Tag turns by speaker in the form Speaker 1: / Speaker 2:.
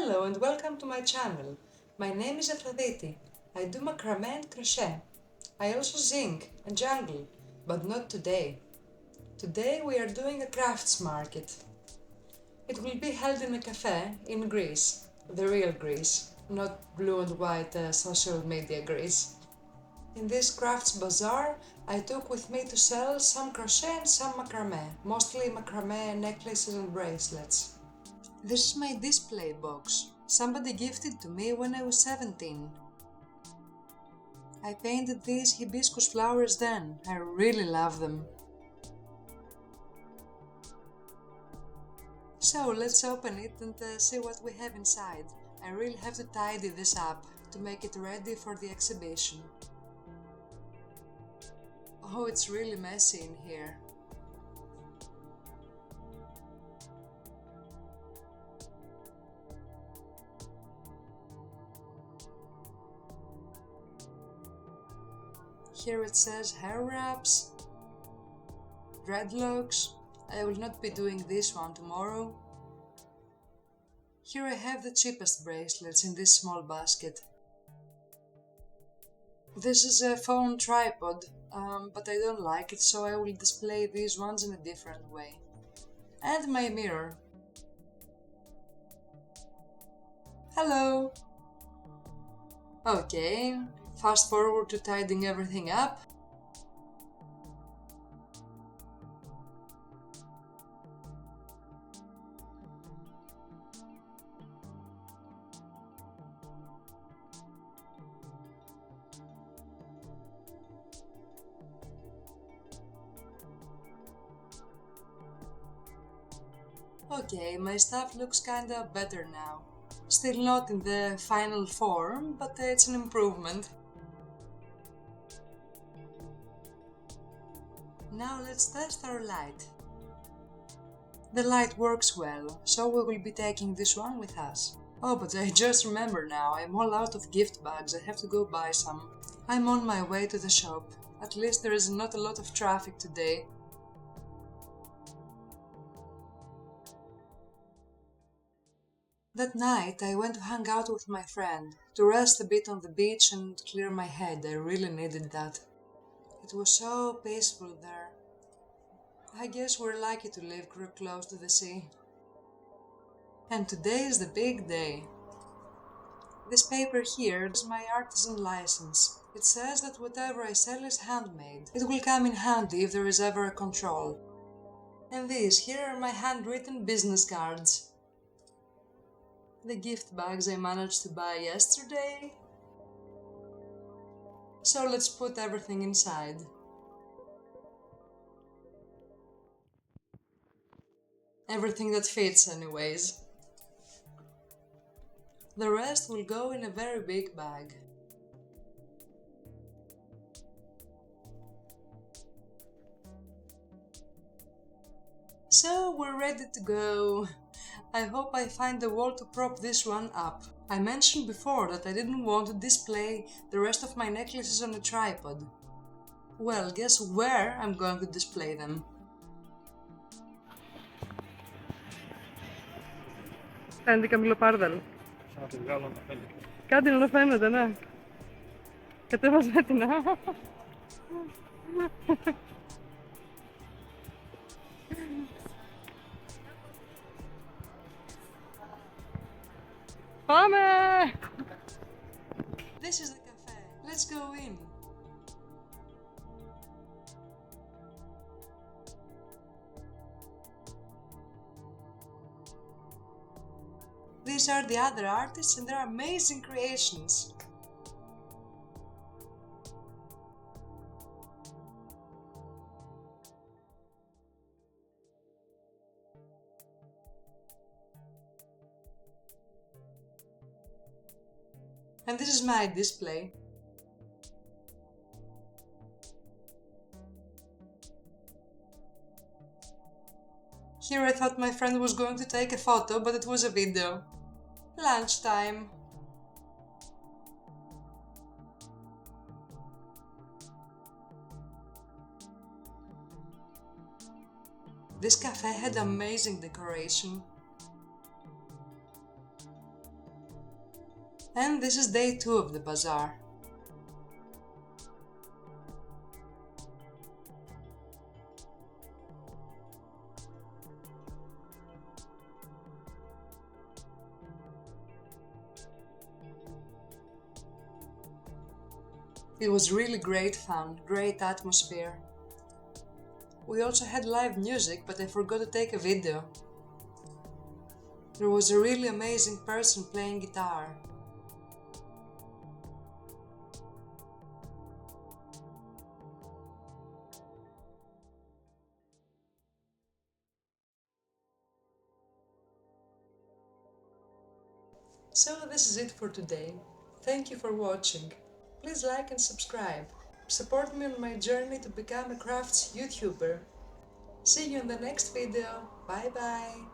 Speaker 1: Hello and welcome to my channel. My name is Aphrodite. I do macrame and crochet. I also sing and jungle, but not today. Today we are doing a crafts market. It will be held in a cafe in Greece, the real Greece, not blue and white social media Greece. In this Crafts Bazaar, I took with me to sell some crochet and some macrame, mostly macrame necklaces and bracelets. This is my display box. Somebody gifted to me when I was 17. I painted these hibiscus flowers then. I really love them. So let's open it and see what we have inside. I really have to tidy this up to make it ready for the exhibition. Oh, it's really messy in here. Here it says hair wraps, dreadlocks. I will not be doing this one tomorrow. Here I have the cheapest bracelets in this small basket. This is a phone tripod, but I don't like it, so I will display these ones in a different way. And my mirror. Hello! Okay, fast forward to tidying everything up. Okay, my stuff looks kinda better now. Still not in the final form, but it's an improvement. Now let's test our light. The light works well, so we will be taking this one with us. Oh, but I just remember now, I'm all out of gift bags, I have to go buy some. I'm on my way to the shop. At least there is not a lot of traffic today. That night I went to hang out with my friend, to rest a bit on the beach and clear my head. I really needed that. It was so peaceful there. I guess we're lucky to live close to the sea. And today is the big day. This paper here is my artisan license. It says that whatever I sell is handmade. It will come in handy if there is ever a control. And these here are my handwritten business cards. The gift bags I managed to buy yesterday. So let's put everything inside. Everything that fits anyways. The rest will go in a very big bag. So we're ready to go. I hope I find a wall to prop this one up. I mentioned before that I didn't want to display the rest of my necklaces on a tripod. Well, guess where I'm going to display them.
Speaker 2: Κάνετε καμιλοπάρδαλο. Κάτι να φαίνεται, ναι. Κατέβαζε την Πάμε!
Speaker 1: This is the cafe. Let's go in. These are the other artists and their amazing creations. And this is my display. Here I thought my friend was going to take a photo, but it was a video. Lunchtime. This cafe had amazing decoration. And this is day 2 of the bazaar. It was really great fun, great atmosphere. We also had live music, but I forgot to take a video. There was a really amazing person playing guitar. So this is it for today. Thank you for watching. Please like and subscribe. Support me on my journey to become a crafts YouTuber. See you in the next video. Bye bye.